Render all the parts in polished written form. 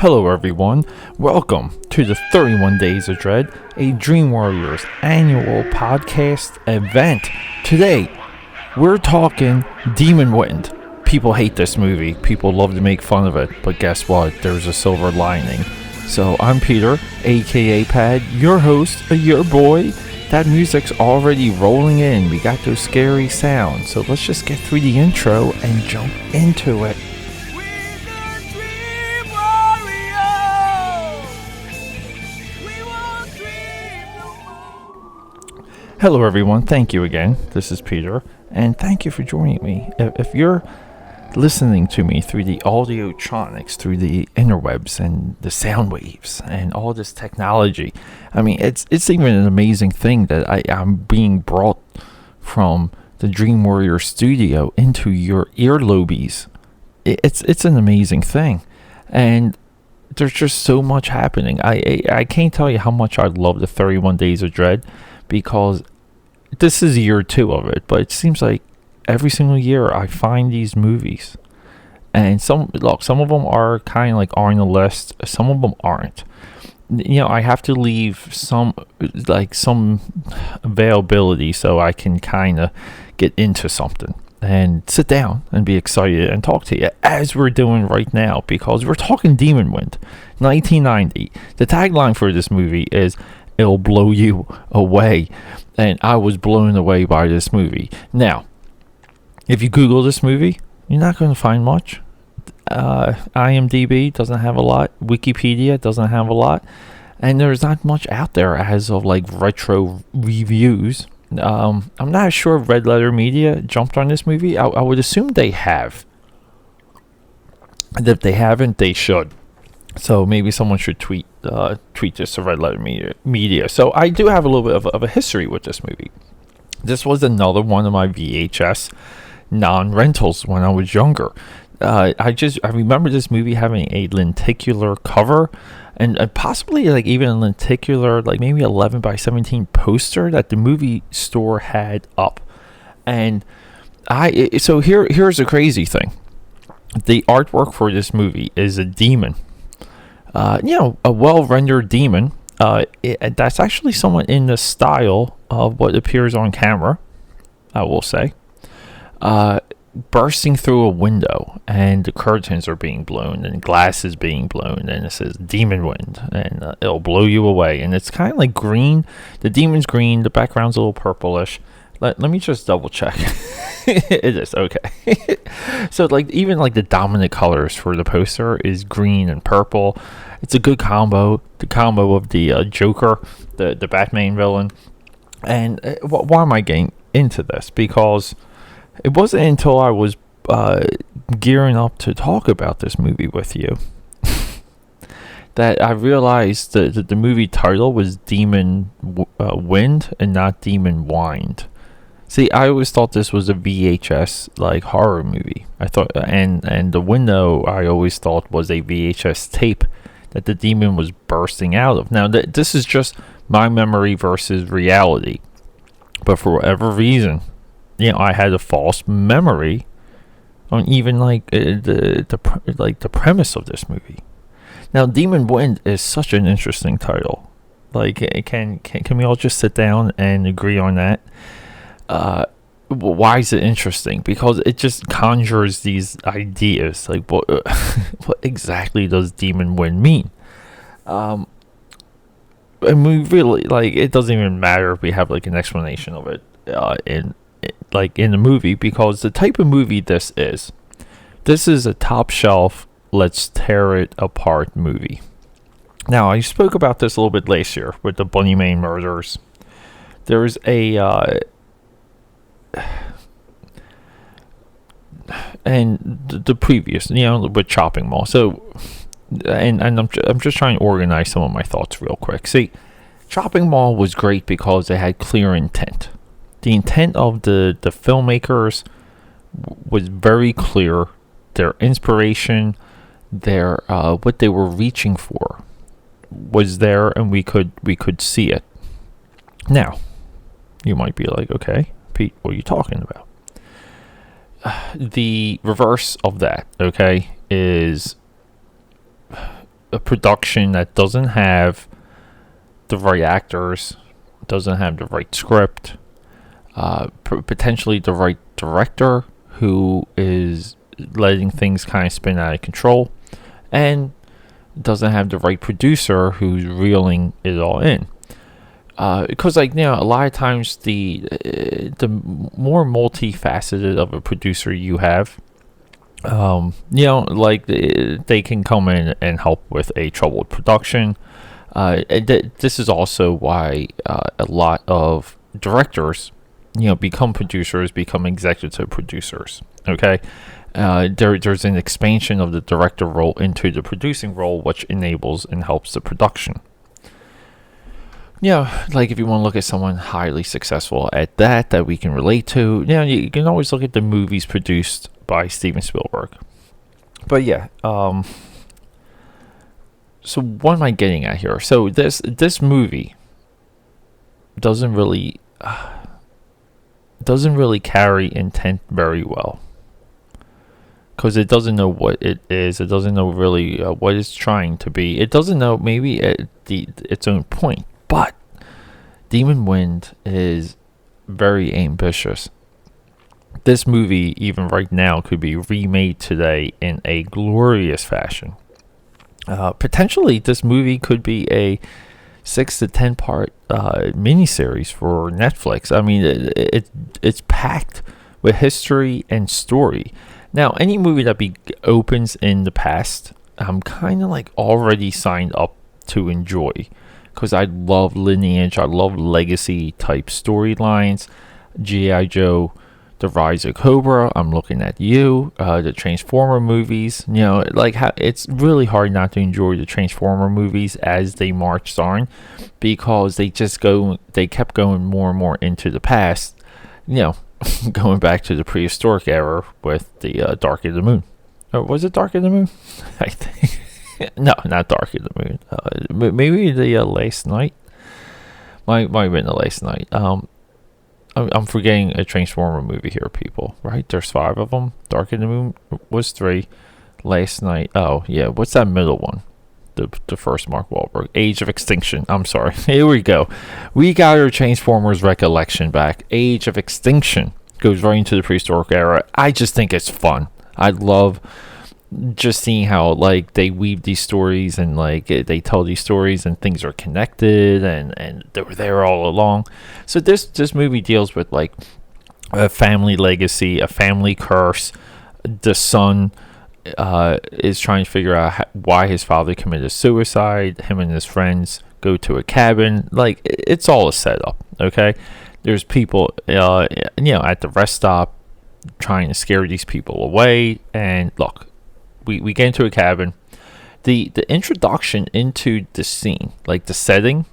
Hello everyone, welcome to the 31 Days of Dread, a Dream Warriors annual podcast event. Today, we're talking Demon Wind. People hate this movie, people love to make fun of it, but guess what, there's a silver lining. So I'm Peter, aka AKAPAD, your host, your boy. That music's already rolling in, we got those scary sounds, so let's just get through the intro and jump into it. Hello everyone, thank you again. This is Peter, and thank you for joining me. If you're listening to me through the audiotronics, through the interwebs and the sound waves and all this technology, I mean, it's even an amazing thing that I'm being brought from the Dream Warrior studio into your earlobes. It's an amazing thing, and there's just so much happening. I can't tell you how much I love the 31 Days of Dread, because this is year 2 of it, but it seems like every single year I find these movies, and some of them are kind of like on the list, some of them aren't. You know, I have to leave some availability so I can kind of get into something and sit down and be excited and talk to you, as we're doing right now, because we're talking Demon Wind, 1990. The tagline for this movie is "It'll blow you away," and I was blown away by this movie. Now, if you Google this movie, you're not going to find much. IMDb doesn't have a lot. Wikipedia doesn't have a lot, and there's not much out there as of like retro reviews. I'm not sure if Red Letter Media jumped on this movie. I would assume they have, and if they haven't, they should. So maybe someone should tweet this to Red Letter Media. So I do have a little bit of a history with this movie. This was another one of my VHS non-rentals when I was younger. I remember this movie having a lenticular cover, and possibly like even a lenticular, like maybe 11 by 17 poster that the movie store had up. And so here's the crazy thing. The artwork for this movie is a demon. A well-rendered demon. That's actually somewhat in the style of what appears on camera, I will say. Bursting through a window, and the curtains are being blown, and glass is being blown, and it says Demon Wind, and it'll blow you away. And it's kind of like green. The demon's green. The background's a little purplish. Let me just double check. It is okay. So like even like the dominant colors for the poster is green and purple. It's a good combo. The combo of the Joker, the Batman villain. And why am I getting into this? Because it wasn't until I was gearing up to talk about this movie with you that I realized that the movie title was Demon Wind and not Demon Wind. See, I always thought this was a VHS like horror movie. I thought, and the window I always thought was a VHS tape that the demon was bursting out of. Now, this is just my memory versus reality, but for whatever reason, I had a false memory on even like the premise of this movie. Now, Demon Wind is such an interesting title. Like, can we all just sit down and agree on that? Why is it interesting? Because it just conjures these ideas. Like, what exactly does Demon Wind mean? And we really, like, it doesn't even matter if we have like an explanation of it in the movie, because the type of movie this is a top shelf, let's tear it apart movie. Now, I spoke about this a little bit last year with the Bunnyman murders. There's and the previous, with Chopping Mall. So, and I'm just trying to organize some of my thoughts real quick. See, Chopping Mall was great because it had clear intent. The intent of the filmmakers was very clear. Their inspiration, their what they were reaching for, was there, and we could see it. Now, you might be like, okay, Pete, what are you talking about? The reverse of that, okay, is a production that doesn't have the right actors, doesn't have the right script, potentially the right director who is letting things kind of spin out of control, and doesn't have the right producer who's reeling it all in. Because a lot of times the more multifaceted of a producer you have, they can come in and help with a troubled production. This is also why a lot of directors, become producers, become executive producers. Okay, there's an expansion of the director role into the producing role, which enables and helps the production. If you want to look at someone highly successful at that we can relate to, you can always look at the movies produced by Steven Spielberg. But so what am I getting at here? So this movie doesn't really carry intent very well, because it doesn't know what it is. It doesn't know really what it's trying to be. It doesn't know maybe its own point. But Demon Wind is very ambitious. This movie, even right now, could be remade today in a glorious fashion. Potentially, this movie could be a 6 to 10 part miniseries for Netflix. I mean, it's packed with history and story. Now, any movie that opens in the past, I'm kind of already signed up to enjoy, because I love lineage, I love legacy type storylines. G.I. Joe, The Rise of Cobra, I'm looking at you. The Transformer movies, it's really hard not to enjoy the Transformer movies as they marched on, because they kept going more and more into the past, going back to the prehistoric era with the Dark of the Moon. Or was it Dark of the Moon? I think. No, not Dark of the Moon. Maybe the Last Night. Might have been the Last Night. I'm forgetting a Transformer movie here, people. Right? There's 5 of them. Dark of the Moon was 3. Last Night. Oh yeah. What's that middle one? The first Mark Wahlberg. Age of Extinction. I'm sorry. Here we go. We got our Transformers recollection back. Age of Extinction goes right into the prehistoric era. I just think it's fun. I love just seeing how they weave these stories, and they tell these stories, and things are connected, and they were there all along. So this movie deals with a family legacy, a family curse. The son is trying to figure out why his father committed suicide. Him and his friends go to a cabin. It's all a setup. Okay, there's people at the rest stop trying to scare these people away, and look, we get into a cabin. The introduction into the scene, the setting,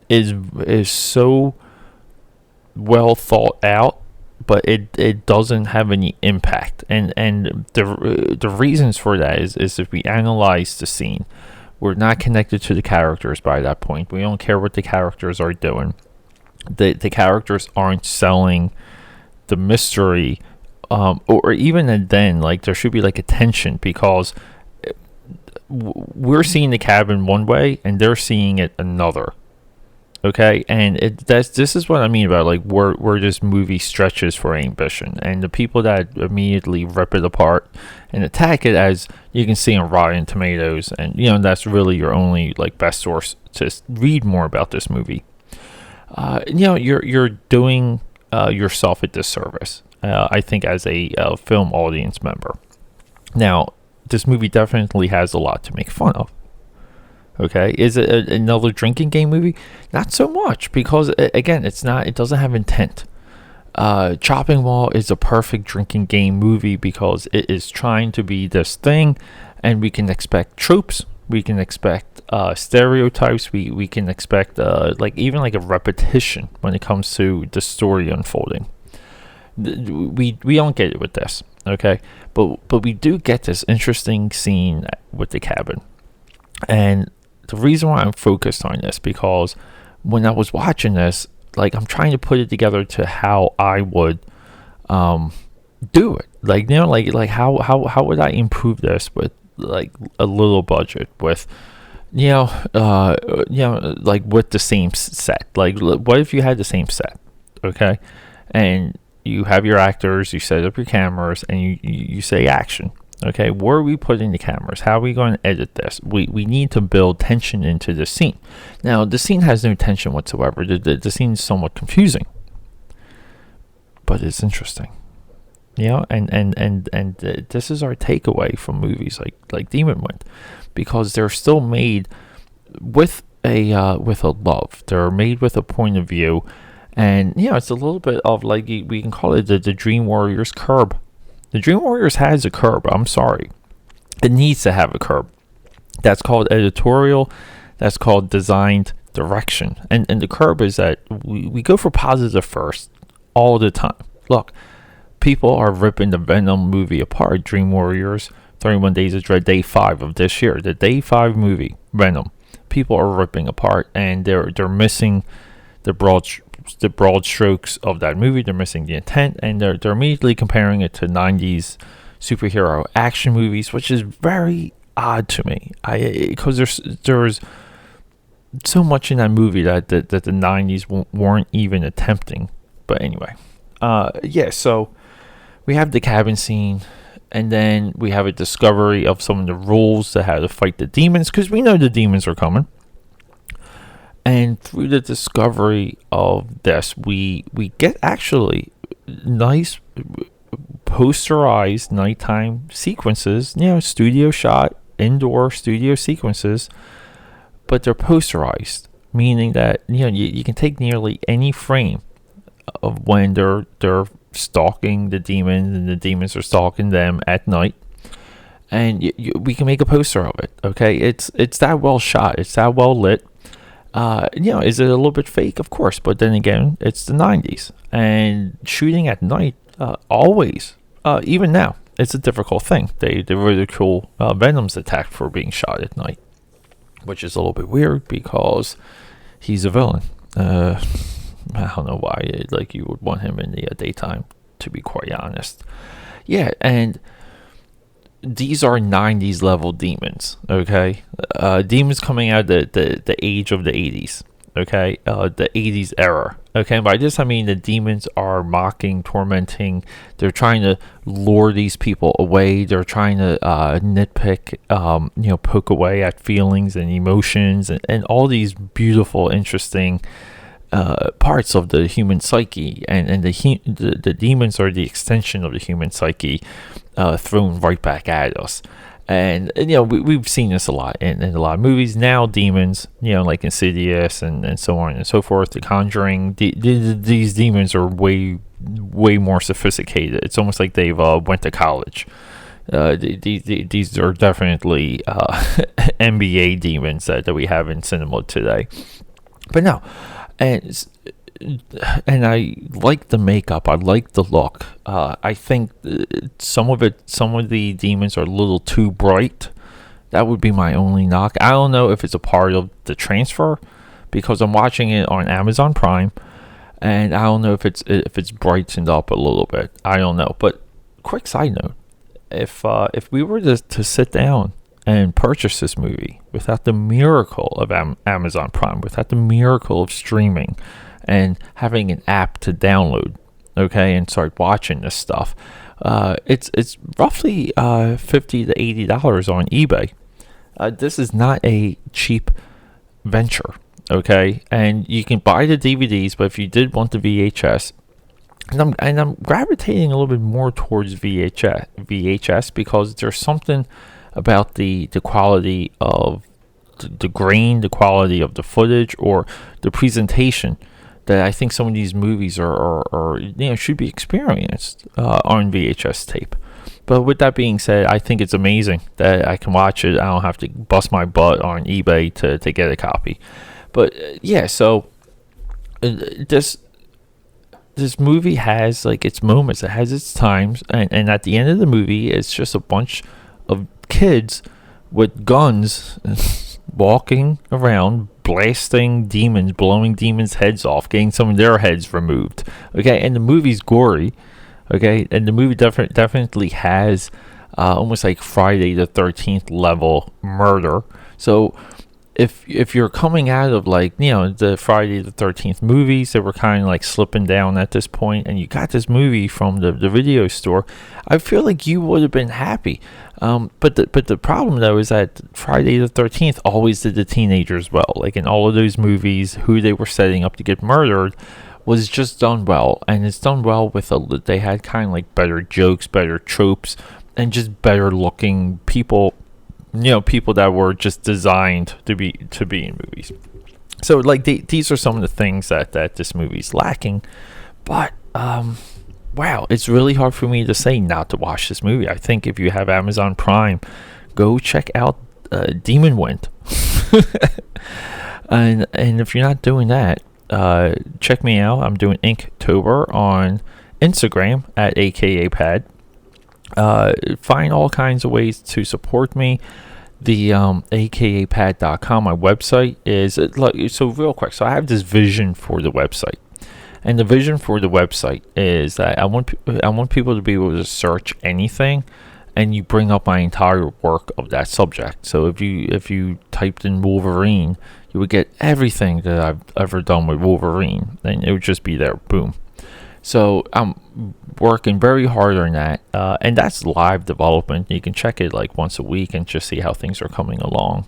is so well thought out, but it doesn't have any impact. And the reasons for that is if we analyze the scene, we're not connected to the characters by that point. We don't care what the characters are doing. The characters aren't selling the mystery. Or even then, there should be a tension, because we're seeing the cabin one way and they're seeing it another. Okay, and this is what I mean about where this movie stretches for ambition, and the people that immediately rip it apart and attack it, as you can see on Rotten Tomatoes, and that's really your only best source to read more about this movie. You're doing yourself a disservice. I think, as a film audience member. Now, this movie definitely has a lot to make fun of. Okay, is it another drinking game movie? Not so much, because again, it doesn't have intent. Chopping Mall is a perfect drinking game movie because it is trying to be this thing, and we can expect tropes, we can expect stereotypes, we can expect even a repetition when it comes to the story unfolding. We don't get it with this, okay? But we do get this interesting scene with the cabin. And the reason why I'm focused on this, because when I was watching this, I'm trying to put it together to how I would do it. How would I improve this with like a little budget with, like with the same set. Like, what if you had the same set, okay, and you have your actors, you set up your cameras, and you say action. Okay, where are we putting the cameras? How are we going to edit this? We need to build tension into the scene. Now, the scene has no tension whatsoever. The scene is somewhat confusing, but it's interesting. And this is our takeaway from movies like Demon Wind, because they're still made with a love. They're made with a point of view, and it's a little bit of like, we can call it the Dream Warriors curb. The Dream Warriors has a curb. I'm sorry, it needs to have a curb. That's called editorial. That's called designed direction. And the curb is that we go for positive first all the time. Look, people are ripping the Venom movie apart. Dream Warriors, 31 Days of Dread, Day 5 of this year. The Day 5 movie, Venom. People are ripping apart, and they're missing the broad strokes of that movie. They're missing the intent, and they're immediately comparing it to 90s superhero action movies, which is very odd to me. Because there's so much in that movie that the 90s weren't even attempting. But anyway, so we have the cabin scene, and then we have a discovery of some of the rules to how to fight the demons, because we know the demons are coming. And through the discovery of this, we get actually nice posterized nighttime sequences, studio shot, indoor studio sequences, but they're posterized, meaning that you can take nearly any frame of when they're stalking the demons, and the demons are stalking them at night, and we can make a poster of it. Okay, it's that well shot, it's that well lit. Is it a little bit fake? Of course, but then again, it's the 90s, and shooting at night always, even now, it's a difficult thing. They ridicule Venom's attack for being shot at night, which is a little bit weird because he's a villain. I don't know why, like, you would want him in the daytime, to be quite honest. Yeah, and these are 90s level demons, okay? Demons coming out of the age of the 80s, okay? The 80s era, okay? By this I mean the demons are mocking, tormenting. They're trying to lure these people away. They're trying to nitpick, poke away at feelings and emotions, and all these beautiful, interesting parts of the human psyche, and the demons are the extension of the human psyche, thrown right back at us. And we've seen this a lot in a lot of movies. Now demons, like Insidious and so on and so forth, The Conjuring, these demons are way more sophisticated. It's almost like they've went to college. These are definitely NBA demons that we have in cinema today. But no, and I like the makeup. I like the look. I think some of the demons are a little too bright. That would be my only knock. I don't know if it's a part of the transfer, because I'm watching it on Amazon Prime, and I don't know if it's brightened up a little bit. I don't know. But quick side note: if we were to sit down and purchase this movie without the miracle of Amazon Prime, without the miracle of streaming and having an app to download, okay, and start watching this stuff, it's roughly $50 to $80 on eBay. This is not a cheap venture, okay, and you can buy the DVDs, but if you did want the VHS, and I'm gravitating a little bit more towards VHS because there's something about the quality of the grain, the quality of the footage, or the presentation, that I think some of these movies are should be experienced on VHS tape. But with that being said, I think it's amazing that I can watch it. I don't have to bust my butt on eBay to get a copy. But so this movie has like its moments. It has its times, and at the end of the movie, it's just a bunch of kids with guns walking around, blasting demons, blowing demons' heads off, getting some of their heads removed. Okay, and the movie's gory. Okay, and the movie definitely has almost like Friday the 13th level murder. So if you're coming out of like, the Friday the 13th movies that were kind of like slipping down at this point, and you got this movie from the video store, I feel like you would have been happy. But the problem though is that Friday the 13th always did the teenagers well. Like in all of those movies, who they were setting up to get murdered was just done well, and it's done well with they had kind of like better jokes, better tropes, and just better looking people. People that were just designed to be in movies. So like these are some of the things that this movie's lacking. But wow, it's really hard for me to say not to watch this movie. I think if you have Amazon Prime, go check out Demon Wind. and if you're not doing that, check me out. I'm doing Inktober on Instagram at AKAPAD. Find all kinds of ways to support me. The akapad.com, my website is so real quick. So I have this vision for the website, and the vision for the website is that I want people to be able to search anything, and you bring up my entire work of that subject. So if you typed in Wolverine, you would get everything that I've ever done with Wolverine, and it would just be there. Boom. So I'm working very hard on that, and that's live development. You can check it like once a week and just see how things are coming along.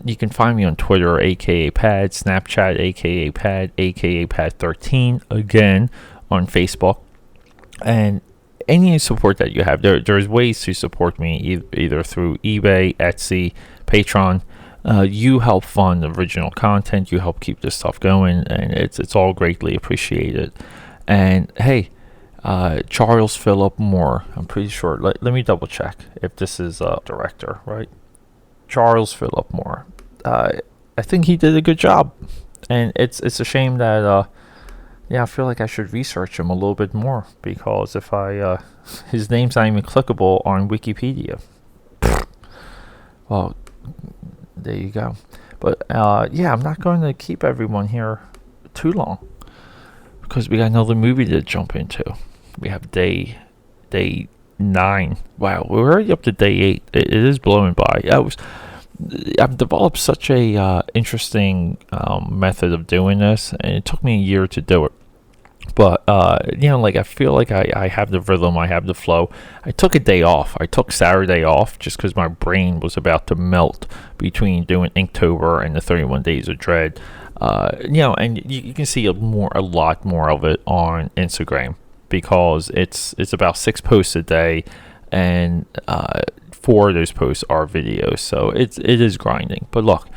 You can find me on Twitter, aka Pad, Snapchat, aka Pad, aka Pad13, again on Facebook. And any support that you have, there's ways to support me either through eBay, Etsy, Patreon. You help fund original content. You help keep this stuff going, and it's all greatly appreciated. And hey, Charles Phillip Moore, I'm pretty sure. Let me double check if this is a director, right? Charles Phillip Moore. I think he did a good job, and it's a shame that I feel like I should research him a little bit more, because if his name's not even clickable on Wikipedia. Well, there you go. But I'm not going to keep everyone here too long, because we got another movie to jump into. We have day 9. Wow, we're already up to day 8. It is blowing by. I've developed such a interesting method of doing this, and it took me a year to do it. But I feel like I have the rhythm, I have the flow. I took a day off. I took Saturday off just because my brain was about to melt between doing Inktober and the 31 Days of Dread. And you can see a lot more of it on Instagram, because it's about 6 posts a day, and 4 of those posts are videos. So it is grinding. But look,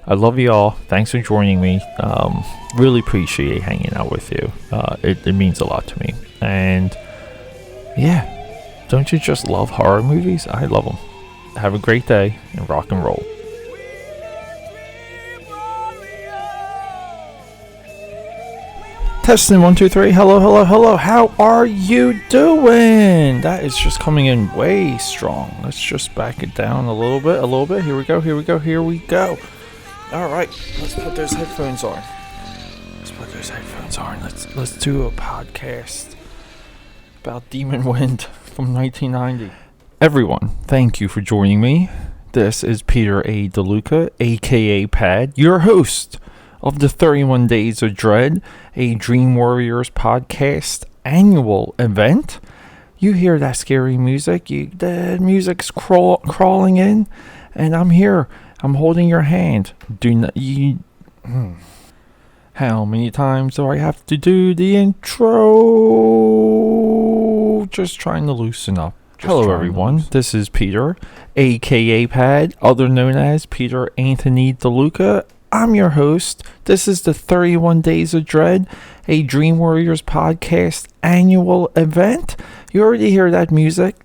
I love you all. Thanks for joining me. Really appreciate hanging out with you. It means a lot to me. And yeah, don't you just love horror movies? I love them. Have a great day and rock and roll. Testing 1 2 3. Hello. How are you doing? That is just coming in way strong. Let's just back it down a little bit. Here we go. All right, let's put those headphones on. Let's do a podcast about Demon Wind from 1990. Everyone, thank you for joining me. This is Peter A. DeLuca, aka Pad, your host of the 31 Days of Dread, a Dream Warriors podcast annual event. You hear that scary music? The music's crawling in, and I'm here. I'm holding your hand. How many times do I have to do the intro? Just trying to loosen up. Hello, everyone. This is Peter, aka Pad, other known as Peter Anthony DeLuca. I'm your host. This is the 31 Days of Dread, a Dream Warriors podcast annual event. You already hear that music.